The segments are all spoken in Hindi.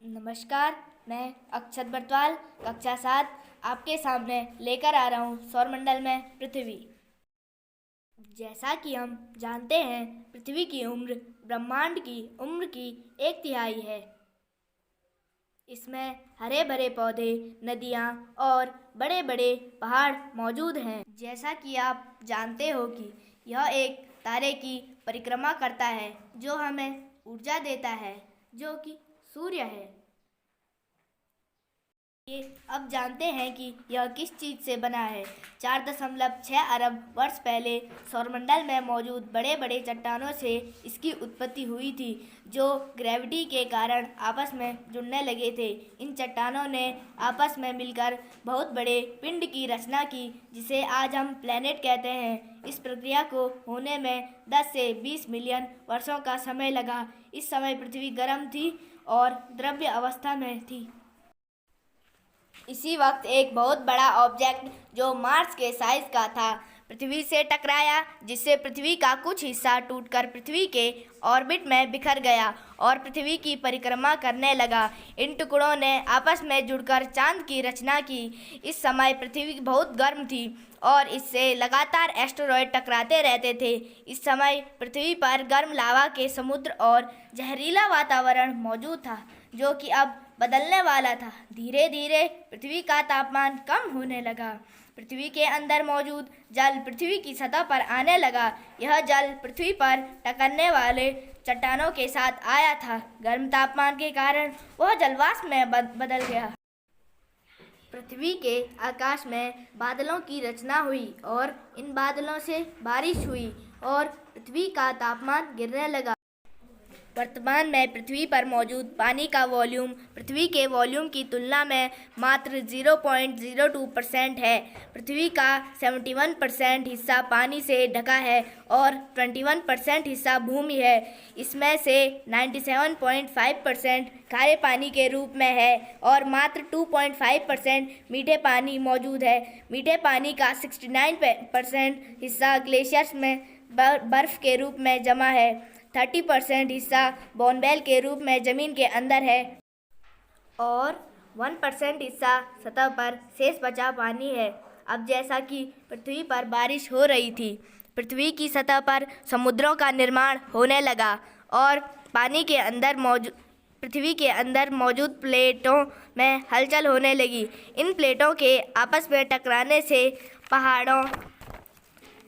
नमस्कार, मैं अक्षत बरतवाल कक्षा 7 आपके सामने लेकर आ रहा हूँ सौरमंडल में पृथ्वी। जैसा कि हम जानते हैं, पृथ्वी की उम्र ब्रह्मांड की उम्र की 1/3 है। इसमें हरे भरे पौधे, नदियाँ और बड़े बड़े पहाड़ मौजूद हैं। जैसा कि आप जानते हो कि यह एक तारे की परिक्रमा करता है जो हमें ऊर्जा देता है, जो कि सूर्य है। ये अब जानते हैं कि यह किस चीज़ से बना है। 4.6 अरब वर्ष पहले सौरमंडल में मौजूद बड़े बड़े चट्टानों से इसकी उत्पत्ति हुई थी, जो ग्रेविटी के कारण आपस में जुड़ने लगे थे। इन चट्टानों ने आपस में मिलकर बहुत बड़े पिंड की रचना की, जिसे आज हम प्लैनेट कहते हैं। इस प्रक्रिया को होने में 10 से 20 मिलियन वर्षों का समय लगा। इस समय पृथ्वी गर्म थी और द्रव्य अवस्था में थी। इसी वक्त एक बहुत बड़ा ऑब्जेक्ट जो मार्स के साइज का था पृथ्वी से टकराया, जिससे पृथ्वी का कुछ हिस्सा टूटकर पृथ्वी के ऑर्बिट में बिखर गया और पृथ्वी की परिक्रमा करने लगा। इन टुकड़ों ने आपस में जुड़कर चांद की रचना की। इस समय पृथ्वी बहुत गर्म थी और इससे लगातार एस्टेरॉयड टकराते रहते थे। इस समय पृथ्वी पर गर्म लावा के समुद्र और जहरीला वातावरण मौजूद था, जो कि अब बदलने वाला था। धीरे धीरे पृथ्वी का तापमान कम होने लगा। पृथ्वी के अंदर मौजूद जल पृथ्वी की सतह पर आने लगा। यह जल पृथ्वी पर टकराने वाले चट्टानों के साथ आया था। गर्म तापमान के कारण वह जलवाष्प में बदल गया। पृथ्वी के आकाश में बादलों की रचना हुई और इन बादलों से बारिश हुई और पृथ्वी का तापमान गिरने लगा। वर्तमान में पृथ्वी पर मौजूद पानी का वॉल्यूम पृथ्वी के वॉल्यूम की तुलना में मात्र 0.02% है। पृथ्वी का 71% हिस्सा पानी से ढका है और 21% हिस्सा भूमि है। इसमें से 97.5% खारे पानी के रूप में है और मात्र 2.5% मीठे पानी मौजूद है। मीठे पानी का 69% हिस्सा ग्लेशियर्स में बर्फ के रूप में जमा है। 30% हिस्सा बोनवेल के रूप में ज़मीन के अंदर है और 1% हिस्सा सतह पर शेष बचा पानी है। अब जैसा कि पृथ्वी पर बारिश हो रही थी, पृथ्वी की सतह पर समुद्रों का निर्माण होने लगा और पृथ्वी के अंदर मौजूद प्लेटों में हलचल होने लगी। इन प्लेटों के आपस में टकराने से पहाड़ों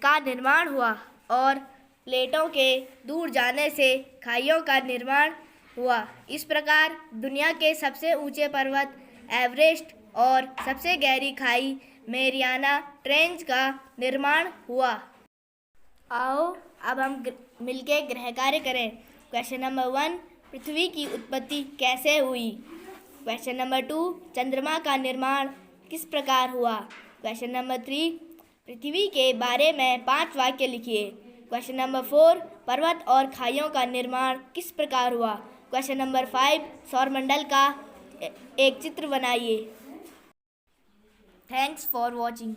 का निर्माण हुआ और प्लेटों के दूर जाने से खाइयों का निर्माण हुआ। इस प्रकार दुनिया के सबसे ऊंचे पर्वत एवरेस्ट और सबसे गहरी खाई मैरियाना ट्रेंच का निर्माण हुआ। आओ अब हम मिलके गृह कार्य करें। क्वेश्चन नंबर 1, पृथ्वी की उत्पत्ति कैसे हुई? क्वेश्चन नंबर 2, चंद्रमा का निर्माण किस प्रकार हुआ? क्वेश्चन नंबर 3, पृथ्वी के बारे में 5 वाक्य लिखिए। क्वेश्चन नंबर 4, पर्वत और खाइयों का निर्माण किस प्रकार हुआ? क्वेश्चन नंबर 5, सौरमंडल का एक चित्र बनाइए। Thanks for watching.